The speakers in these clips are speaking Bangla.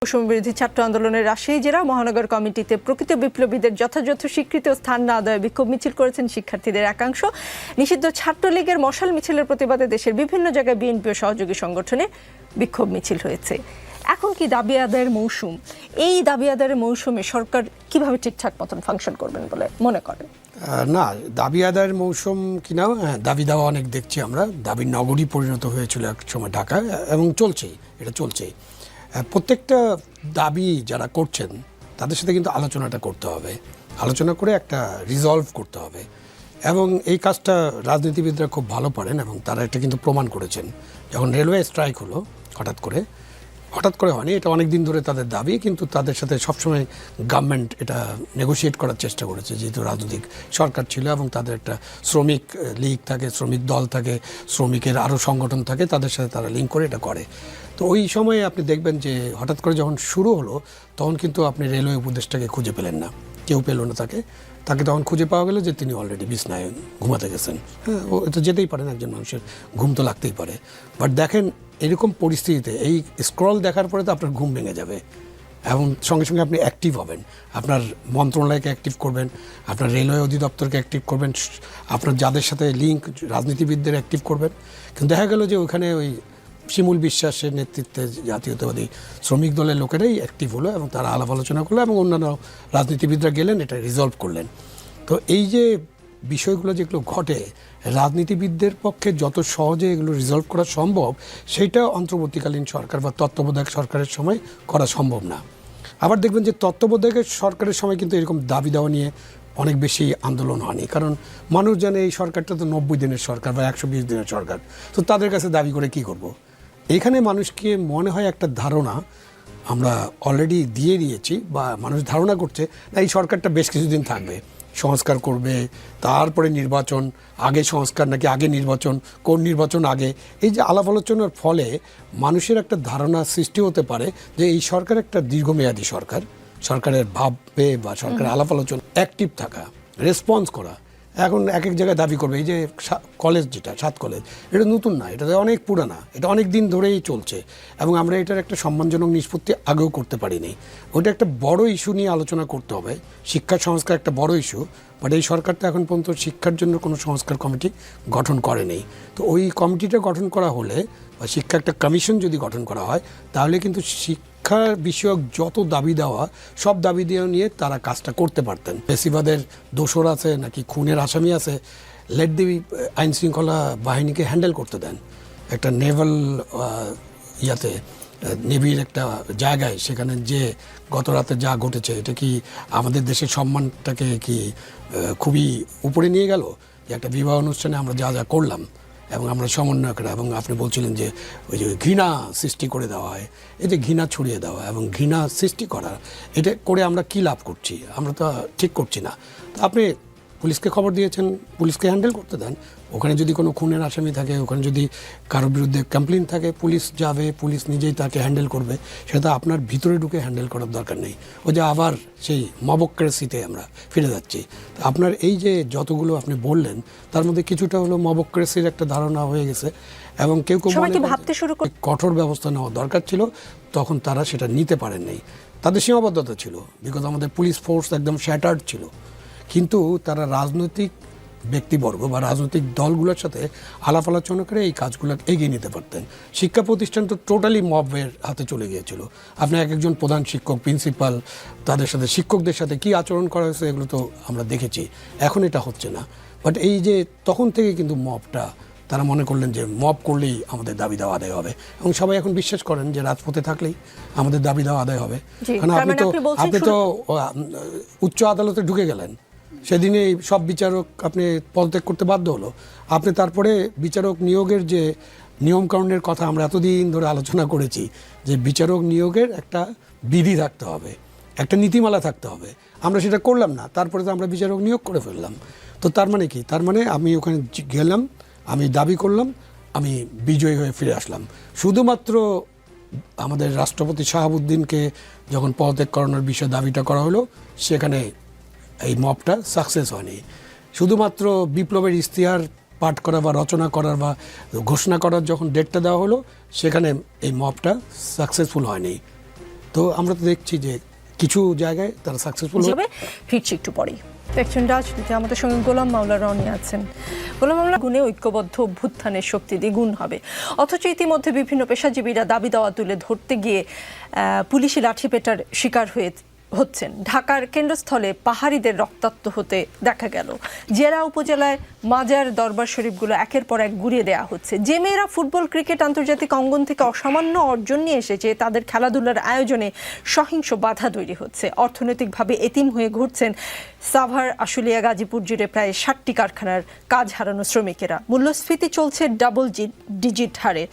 বৈষম্য বিরোধী ছাত্র আন্দোলনের রাজশাহী জেলা মহানগর কমিটিতে প্রকৃত বিপ্লবীদের যথাযথ স্বীকৃত স্থান না দেওয়ায় বিক্ষোভ মিছিল করেছেন শিক্ষার্থীদের একাংশ। নিষিদ্ধ ছাত্রলীগের মশাল মিছিলের প্রতিবাদে দেশের বিভিন্ন জায়গায় বিএনপি ও সহযোগী সংগঠনে বিক্ষোভ মিছিল হয়েছে। এখন কি দাবি আদায়ের মৌসুম? এই দাবি আদায়ের মৌসুমে সরকার কিভাবে ঠিকঠাক মতন ফাংশন করবেন বলে মনে করেন? না, দাবি আদায়ের মৌসুম কিনা, দাবি দেওয়া অনেক দেখছি আমরা। দাবির নগরী পরিণত হয়েছিল এক সময় ঢাকা, এবং চলছেই, এটা চলছেই। প্রত্যেকটা দাবি যারা করছেন তাদের সাথে কিন্তু আলোচনাটা করতে হবে, আলোচনা করে একটা রিজলভ করতে হবে। এবং এই কাজটা রাজনীতিবিদরা খুব ভালো পারেন, এবং তারা এটা কিন্তু প্রমাণ করেছেন। যখন রেলওয়ে স্ট্রাইক হলো হঠাৎ করে হয়নি, এটা অনেক দিন ধরে তাদের দাবি, কিন্তু তাদের সাথে সবসময় গভর্নমেন্ট এটা নেগোশিয়েট করার চেষ্টা করেছে, যেহেতু রাজনৈতিক সরকার ছিল এবং তাদের একটা শ্রমিক লীগ থাকে, শ্রমিক দল থাকে, শ্রমিকের আরও সংগঠন থাকে, তাদের সাথে তারা লিঙ্ক করে এটা করে। তো ওই সময়ে আপনি দেখবেন যে হঠাৎ করে যখন শুরু হলো তখন কিন্তু আপনি রেলওয়ে উপদেষ্টাকে খুঁজে পেলেন না, কেউ পেল না তাকে তখন খুঁজে পাওয়া গেল যে তিনি অলরেডি বিছনায় ঘুমাতে গেছেন। হ্যাঁ, ও তো যেতেই পারেন, একজন মানুষের ঘুম তো লাগতেই পারে। বাট দেখেন, এরকম পরিস্থিতিতে এই স্ক্রল দেখার পরে তো আপনার ঘুম ভেঙে যাবে, এবং সঙ্গে সঙ্গে আপনি অ্যাক্টিভ হবেন, আপনার মন্ত্রণালয়কে অ্যাক্টিভ করবেন, আপনার রেলওয়ে অধিদপ্তরকে অ্যাক্টিভ করবেন, আপনার যাদের সাথে লিঙ্ক রাজনীতিবিদদের অ্যাক্টিভ করবেন। কিন্তু দেখা গেল যে ওইখানে ওই শিমুল বিশ্বাসের নেতৃত্বে জাতীয়তাবাদী শ্রমিক দলের লোকেরাই অ্যাক্টিভ হলো, এবং তারা আলাপ আলোচনা করলো, এবং অন্যান্য রাজনীতিবিদরা গেলেন, এটা রিজলভ করলেন। তো এই যে বিষয়গুলো যেগুলো ঘটে, রাজনীতিবিদদের পক্ষে যত সহজে এগুলো রিজলভ করা সম্ভব, সেটা অন্তর্বর্তীকালীন সরকার বা তত্ত্বাবধায়ক সরকারের সময় করা সম্ভব না। আবার দেখবেন যে তত্ত্বাবধায়ক সরকারের সময় কিন্তু এরকম দাবি দেওয়া নিয়ে অনেক বেশি আন্দোলন হয়নি, কারণ মানুষ জানে এই সরকারটা তো 90 দিনের সরকার বা 120 দিনের সরকার, তো তাদের কাছে দাবি করে কি করব। এখানে মানুষকে মনে হয় একটা ধারণা আমরা অলরেডি দিয়ে দিয়েছি, বা মানুষ ধারণা করছে না এই সরকারটা বেশ কিছুদিন থাকবে, সংস্কার করবে, তারপরে নির্বাচন, আগে সংস্কার নাকি আগে নির্বাচন, কোন নির্বাচন আগে। এই যে আলাপ আলোচনার ফলে মানুষের একটা ধারণা সৃষ্টি হতে পারে যে এই সরকার একটা দীর্ঘমেয়াদী সরকার, সরকারের ভাববে বা সরকারের আলাপ আলোচনা অ্যাক্টিভ থাকা, রেসপন্স করা। এখন এক এক জায়গায় দাবি করবে, এই যে কলেজ, যেটা 7 কলেজ, এটা নতুন না, এটা অনেক পুরানা, এটা অনেক দিন ধরেই চলছে, এবং আমরা এটার একটা সম্মানজনক নিষ্পত্তি আগেও করতে পারিনি। ওইটা একটা বড় ইস্যু নিয়ে আলোচনা করতে হবে। শিক্ষা সংস্কার একটা বড় ইস্যু, বাট এই সরকার তো এখন পর্যন্ত শিক্ষার জন্য কোনো সংস্কার কমিটি গঠন করেনি। তো ওই কমিটিটা গঠন করা হলে, বা শিক্ষা একটা কমিশন যদি গঠন করা হয়, তাহলে কিন্তু শিক্ষা বিষয়ক যত দাবি দেওয়া, সব দাবি দেওয়া নিয়ে তারা কাজটা করতে পারতেন। ফেসিবাদের দোসর আছে নাকি খুনের আসামি আছে, লেট দি আইন শৃঙ্খলা বাহিনীকে হ্যান্ডেল করতে দেন। একটা নেভাল নেভির একটা জায়গায়, সেখানে যে গত রাতে যা ঘটেছে, এটা কি আমাদের দেশের সম্মানটাকে কি খুবই উপরে নিয়ে গেল? যে একটা বিবাহ অনুষ্ঠানে আমরা যা যা করলাম, এবং আমরা সমন্বয়করা, এবং আপনি বলছিলেন যে ওই যে ঘৃণা সৃষ্টি করে দেওয়া হয়, এই যে ঘৃণা ছড়িয়ে দেওয়া এবং ঘৃণা সৃষ্টি করা, এটা করে আমরা কী লাভ করছি? আমরা তো ঠিক করছি না। তো আপনি পুলিশকে খবর দিয়েছেন, পুলিশকে হ্যান্ডেল করতে দেন। ওখানে যদি কোনো খুনের আসামি থাকে, ওখানে যদি কারোর বিরুদ্ধে কমপ্লেন থাকে, পুলিশ যাবে, পুলিশ নিজেই তাকে হ্যান্ডেল করবে। সেটা আপনার ভিতরে ঢুকে হ্যান্ডেল করার দরকার নেই। ওই যে আবার সেই মবক্রেসিতে আমরা ফিরে যাচ্ছি। আপনার এই যে যতগুলো আপনি বললেন, তার মধ্যে কিছুটা হলো মবক্রেসির একটা ধারণা হয়ে গেছে, এবং কেউ ভাবতে শুরু করে কঠোর ব্যবস্থা নেওয়া দরকার ছিল, তখন তারা সেটা নিতে পারেননি। তাদের সীমাবদ্ধতা ছিল, বিকজ আমাদের পুলিশ ফোর্স একদম শ্যাটার্ড ছিল। কিন্তু তারা রাজনৈতিক ব্যক্তিবর্গ বা রাজনৈতিক দলগুলোর সাথে আলাপ আলোচনা করে এই কাজগুলো এগিয়ে নিতে পারতেন। শিক্ষা প্রতিষ্ঠান তো টোটালি মবের হাতে চলে গিয়েছিল। আপনি এক একজন প্রধান শিক্ষক, প্রিন্সিপাল, তাদের সাথে শিক্ষকদের সাথে কী আচরণ করা হয়েছে, এগুলো তো আমরা দেখেছি। এখন এটা হচ্ছে না। বাট এই যে তখন থেকে কিন্তু মবটা, তারা মনে করলেন যে মব করলেই আমাদের দাবি দেওয়া আদায় হবে, এবং সবাই এখন বিশ্বাস করেন যে রাজপথে থাকলেই আমাদের দাবি দেওয়া আদায় হবে। কারণ আপনি তো উচ্চ আদালতে ঢুকে গেলেন, সেদিনে সব বিচারক আপনি পদত্যাগ করতে বাধ্য হলো। আপনি তারপরে বিচারক নিয়োগের যে নিয়মকানুনের কথা আমরা এতদিন ধরে আলোচনা করেছি, যে বিচারক নিয়োগের একটা বিধি থাকতে হবে, একটা নীতিমালা থাকতে হবে, আমরা সেটা করলাম না। তারপরে তো আমরা বিচারক নিয়োগ করে ফেললাম। তো তার মানে কি? তার মানে আমি ওখানে গেলাম, আমি দাবি করলাম, আমি বিজয়ী হয়ে ফিরে আসলাম। শুধুমাত্র আমাদের রাষ্ট্রপতি শাহাবুদ্দিনকে যখন পদত্যাগ করানোর বিষয়ে দাবিটা করা হলো, সেখানে এই মবটা সাকসেস হয়নি। শুধুমাত্র বিপ্লবের ইশতেহার পাঠ করা বা রচনা করার বা ঘোষণা করার যখন ডেটটা দেওয়া হলো, সেখানে এই মবটা সাকসেসফুল হয়নি। তো আমরা তো দেখছি যে কিছু জায়গায় তারা সাকসেসফুল হিসেবে ফিরছি একটু পরেই। দেখছেন রাজনীতি, আমাদের সঙ্গে গোলাম মাওলা রনি আছেন। গোলাম মাওলা, গুণে ঐক্যবদ্ধ অভ্যুত্থানের শক্তি দ্বিগুণ হবে, অথচ ইতিমধ্যে বিভিন্ন পেশাজীবীরা দাবি দাওয়া তুলে ধরতে গিয়ে পুলিশি লাঠিপেটার শিকার হচ্ছেন। ঢাকার কেন্দ্রস্থলে পাহাড়িদের রক্তাক্ত হতে দেখা গেল। জেলা উপজেলায় মাজার দরবার শরীফগুলো একের পর এক গুড়িয়ে দেওয়া হচ্ছে। যে মেয়েরা ফুটবল, ক্রিকেট, আন্তর্জাতিক অঙ্গন থেকে অসামান্য অর্জন নিয়ে এসেছে, তাদের খেলাধুলার আয়োজনে সহিংস বাধা তৈরি হচ্ছে। অর্থনৈতিকভাবে এতিম হয়ে ঘুরছেন সাভার, আশুলিয়া, গাজীপুর জুড়ে প্রায় 60টি কারখানার কাজ হারানো শ্রমিকেরা। মূল্যস্ফীতি চলছে ডাবল ডিজিট হারে,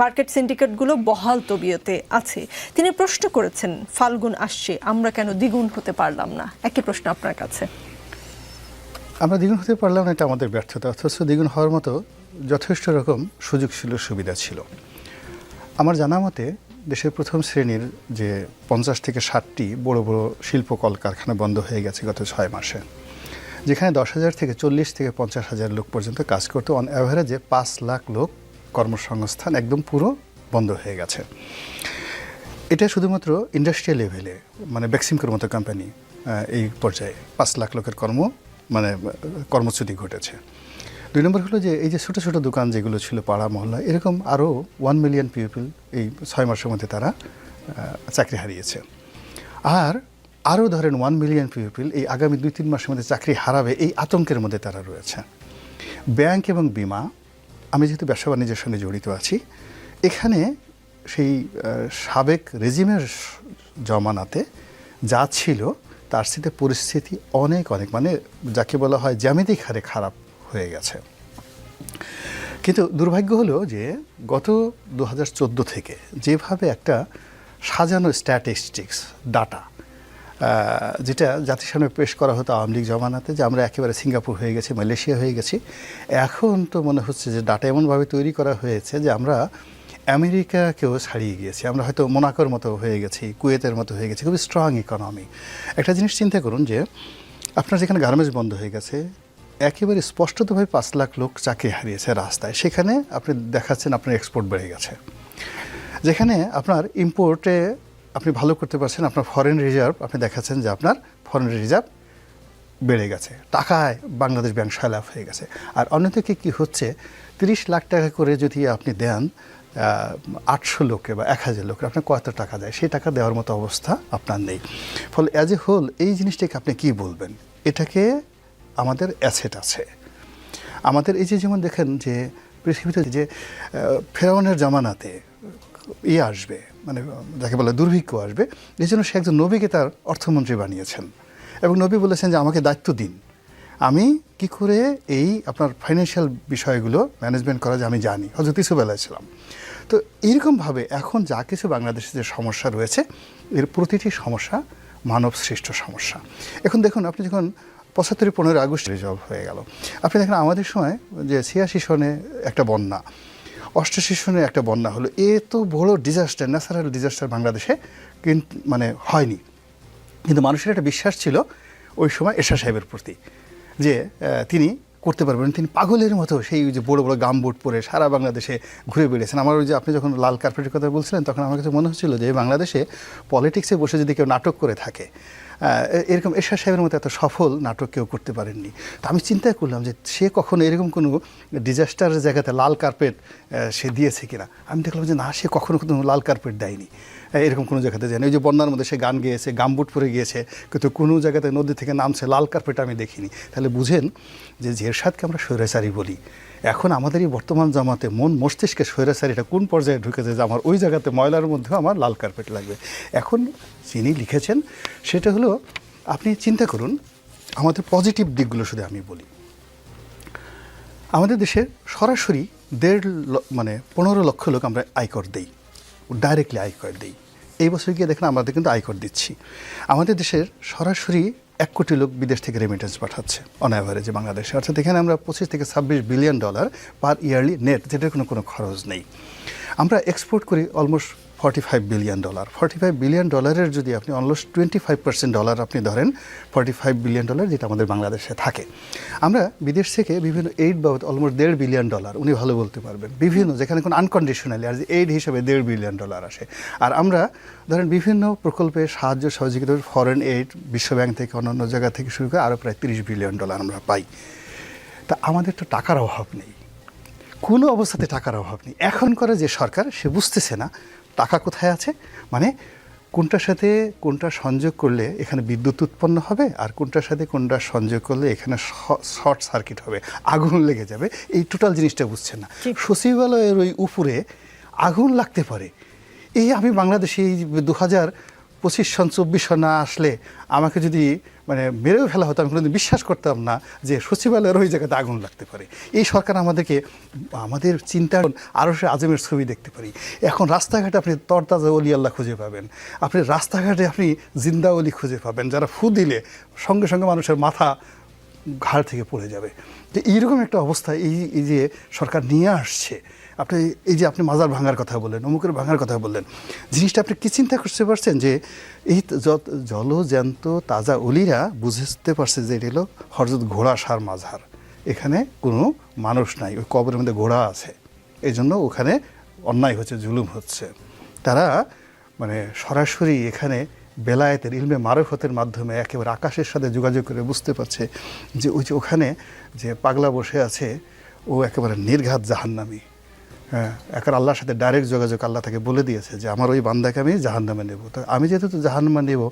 মার্কেট সিন্ডিকেটগুলো বহাল তবিয়তে আছে। তিনি প্রশ্ন করেছেন, ফাল্গুন আসছে, আমরা কেন দ্বিগুণ হতে পারলাম না? একই প্রশ্ন আপনার কাছে। আমরা দ্বিগুণ হতে পারলাম না, এটা আমাদের ব্যর্থতা। অথচ দ্বিগুণ হওয়ার মতো যথেষ্ট রকম সুযোগ ছিল, সুবিধা ছিল। আমার জানা মতে দেশের প্রথম শ্রেণীর যে 50 থেকে 60টি বড় বড় শিল্প কলকারখানা বন্ধ হয়ে গেছে গত 6 মাসে, যেখানে 10,000 থেকে 40 থেকে 50,000 লোক পর্যন্ত কাজ করতো। অন অ্যাভারেজে 5 লাখ লোক কর্মসংস্থান একদম পুরো বন্ধ হয়ে গেছে। এটা শুধুমাত্র ইন্ডাস্ট্রিয়াল লেভেলে, মানে বেক্সিমকোর মতো কোম্পানি এই পর্যায়ে 5 লাখ লোকের কর্মচ্যুতি ঘটেছে। 2 নম্বর হলো যে এই যে ছোটো ছোটো দোকান যেগুলো ছিল পাড়া মহল্লা, এরকম আরও 1 মিলিয়ন পিপল এই 6 মাসের মধ্যে তারা চাকরি হারিয়েছে। আর আরও ধরেন 1 মিলিয়ন পিপল এই আগামী 2-3 মাসের মধ্যে চাকরি হারাবে, এই আতঙ্কের মধ্যে তারা রয়েছে। ব্যাংক এবং বিমা, আমি যেহেতু ব্যবসা বাণিজ্যের সঙ্গে জড়িত আছি, এখানে সেই সাবেক রেজিমের জমানাতে যা ছিল তার সাথে পরিস্থিতি অনেক মানে যাকে বলা হয় জ্যামিতিক হারে খারাপ হয়ে গেছে। কিন্তু দুর্ভাগ্য হলো যে গত 2014 থেকে যেভাবে একটা সাজানো স্ট্যাটিস্টিক্স ডাটা, যেটা জাতিসংঘে পেশ করা হতো আওয়ামী লীগ জমানাতে, যে আমরা একেবারে সিঙ্গাপুর হয়ে গেছি, মালয়েশিয়া হয়ে গেছি, এখন তো মনে হচ্ছে যে ডাটা এমনভাবে তৈরি করা হয়েছে যে আমরা আমেরিকাকেও ছাড়িয়ে গিয়েছি। আমরা হয়তো মোনাকোর মতো হয়ে গেছি, কুয়েতের মতো হয়ে গেছি, খুবই স্ট্রং ইকোনমি। একটা জিনিস চিন্তা করুন যে আপনার যেখানে গার্মেন্টস বন্ধ হয়ে গেছে, একেবারে স্পষ্টতভাবে 5 লাখ লোক চাকরি হারিয়েছে রাস্তায়, সেখানে আপনি দেখাচ্ছেন আপনার এক্সপোর্ট বেড়ে গেছে। যেখানে আপনার ইম্পোর্টে আপনি ভালো করতে পারছেন, আপনার ফরেন রিজার্ভ আপনি দেখাচ্ছেন যে আপনার ফরেন রিজার্ভ বেড়ে গেছে, টাকায় বাংলাদেশ ব্যাংক সয়লাভ হয়ে গেছে। আর অন্যদিকে কি হচ্ছে, 30 লাখ টাকা করে যদি আপনি দেন 800 লোকে বা 1000 লোকের, আপনার কত টাকা দেয়, সেই টাকা দেওয়ার মতো অবস্থা আপনার নেই। ফলে অ্যাজ এ হোল এই জিনিসটাকে আপনি কি বলবেন? এটাকে আমাদের অ্যাসেট আছে আমাদের। এই যে যেমন দেখেন যে পৃথিবীতে যে ফেরাউনের জামানাতে আসবে, মানে যাকে বলে দুর্ভিক্ষ আসবে, এই জন্য সে একজন নবীকে তার অর্থমন্ত্রী বানিয়েছেন এবং নবী বলেছেন যে আমাকে দায়িত্ব দিন, আমি কি করে এই আপনার ফাইন্যান্সিয়াল বিষয়গুলো ম্যানেজমেন্ট করা যায় আমি জানি। হযরত ইউসুফ আলাইহিস সালাম। তো এইরকমভাবে এখন যা কিছু বাংলাদেশে যে সমস্যা রয়েছে, এর প্রতিটি সমস্যা মানব সৃষ্ট সমস্যা। এখন দেখুন, আপনি যখন 75-15 আগস্ট রিজলভ হয়ে গেল, আপনি দেখেন আমাদের সময় যে 86 সনে একটা বন্যা, 88 সনে একটা বন্যা হলো, তো বড় ডিজাস্টার, ন্যাচারাল ডিজাস্টার বাংলাদেশে কিন্তু মানে হয়নি। কিন্তু মানুষের একটা বিশ্বাস ছিল ওই সময় এরশাদ সাহেবের প্রতি, যে তিনি করতে পারবেন। তিনি পাগলের মতো সেই যে বড় বড় গামবুট পরে সারা বাংলাদেশে ঘুরে বেড়িয়েছেন। আমার ওই যে আপনি যখন লাল কার্পেটের কথা বলছিলেন, তখন আমার কাছে মনে হচ্ছিল যে বাংলাদেশে পলিটিক্সে বসে যদি কেউ নাটক করে থাকে, এরকম এরশাদ সাহেবের মতো এত সফল নাটক কেউ করতে পারেননি। তো আমি চিন্তা করলাম যে সে কখনো এরকম কোনো ডিজাস্টারের জায়গাতে লাল কার্পেট সে দিয়েছে কিনা। আমি দেখলাম যে না, সে কখনো কোনো লাল কার্পেট দেয়নি, এরকম কোনো জায়গাতে যায়নি। ওই যে বন্যার মধ্যে সে গান গেয়েছে, গামবুট পরে গিয়েছে, কিন্তু কোনো জায়গাতে নদী থেকে নামছে লাল কার্পেট আমি দেখিনি। তাহলে বুঝেন যে এরশাদকে আমরা স্বৈরাচারী বলি, এখন আমাদের এই বর্তমান জামাতে মন মস্তিষ্কে স্বৈরাচারীটা কোন পর্যায়ে ঢুকেছে যে আমার ওই জায়গাতে ময়লার মধ্যেও আমার লাল কার্পেট লাগবে। এখন যিনি লিখেছেন সেটা হলো, আপনি চিন্তা করুন আমাদের পজিটিভ দিকগুলো শুধু আমি বলি। আমাদের দেশের সরাসরি 15 লক্ষ লোক আমরা আয়কর দেই, ডাইরেক্টলি আয়কর দিই। এই বছর গিয়ে দেখেন আমাদের কিন্তু আয়কর দিচ্ছি। আমাদের দেশের সরাসরি 1 কোটি লোক বিদেশ থেকে রেমিটেন্স পাঠাচ্ছে অন অ্যাভারেজে বাংলাদেশে, অর্থাৎ এখানে আমরা 25 থেকে 26 billion dollar per yearly net, যেটার কোনো খরচ নেই। আমরা এক্সপোর্ট করি অলমোস্ট $45 বিলিয়ন। $45 বিলিয়ন যদি আপনি অলমোস্ট 25% ডলার আপনি ধরেন, $45 বিলিয়ন যেটা আমাদের বাংলাদেশে থাকে। আমরা বিদেশ থেকে বিভিন্ন এইড বাবদ অলমোস্ট $1.5 বিলিয়ন, উনি ভালো বলতে পারবেন, বিভিন্ন যেখানে কোনো আনকন্ডিশনালি আর এইড হিসেবে $1.5 বিলিয়ন আসে। আর আমরা ধরেন বিভিন্ন প্রকল্পে সাহায্য সহযোগিতা, ফরেন এইড, বিশ্বব্যাংক থেকে অন্যান্য জায়গা থেকে শুরু করে আরও প্রায় $30 বিলিয়ন আমরা পাই। তা আমাদের তো টাকার অভাব নেই, কোনো অবস্থাতে টাকার অভাব নেই। এখন করে যে সরকার, সে বুঝতেছে না টাকা কোথায় আছে, মানে কোনটার সাথে কোনটা সংযোগ করলে এখানে বিদ্যুৎ উৎপন্ন হবে আর কোনটার সাথে কোনটা সংযোগ করলে এখানে শর্ট সার্কিট হবে, আগুন লেগে যাবে, এই টোটাল জিনিসটা বুঝছেন না। সচিবালয়ের ওই উপরে আগুন লাগতে পারে, এই আমি বাংলাদেশে এই 2025 সন 24 সন না আসলে আমাকে যদি মানে মেরেও ফেলা হতো, আমি কোনোদিন বিশ্বাস করতাম না যে সচিবালয়ের ওই জায়গাতে আগুন লাগতে পারে। এই সরকার আমাদেরকে, আমাদের চিন্তার আরশে আজমের ছবি দেখতে পারি। এখন রাস্তাঘাটে আপনি তরতাজা অলি আল্লাহ খুঁজে পাবেন, আপনি রাস্তাঘাটে আপনি জিন্দা অলি খুঁজে পাবেন, যারা ফু দিলে সঙ্গে সঙ্গে মানুষের মাথা ঘাড় থেকে পড়ে যাবে। তো এইরকম একটা অবস্থা এই যে সরকার নিয়ে আসছে। আপনি এই যে আপনি মাজার ভাঙার কথা বললেন, অমুকের ভাঙার কথা বললেন, জিনিসটা আপনি কি চিন্তা করতে পারছেন যে এই জলজ্যান্ত তাজা অলিরা বুঝতে পারছে যে এটা হলো হযরত ঘোড়া সার মাজার, এখানে কোনো মানুষ নাই, ওই কবরের মধ্যে ঘোড়া আছে, এই জন্য ওখানে অন্যায় হচ্ছে, জুলুম হচ্ছে। তারা মানে সরাসরি এখানে বেলায়েতের ইলমে মারফতের মাধ্যমে একেবারে আকাশের সাথে যোগাযোগ করে বুঝতে পারছে যে ওই যে ওখানে যে পাগলা বসে আছে ও একেবারে নির্ঘাত জাহান্নামী। হ্যাঁ, এখন আল্লাহর সাথে ডাইরেক্ট যোগাযোগ, আল্লাহ তাকে বলে দিয়েছে যে আমার ওই বান্দাকে আমি জাহান্নামে নেব। তো আমি যেহেতু জাহান্নামে নেব,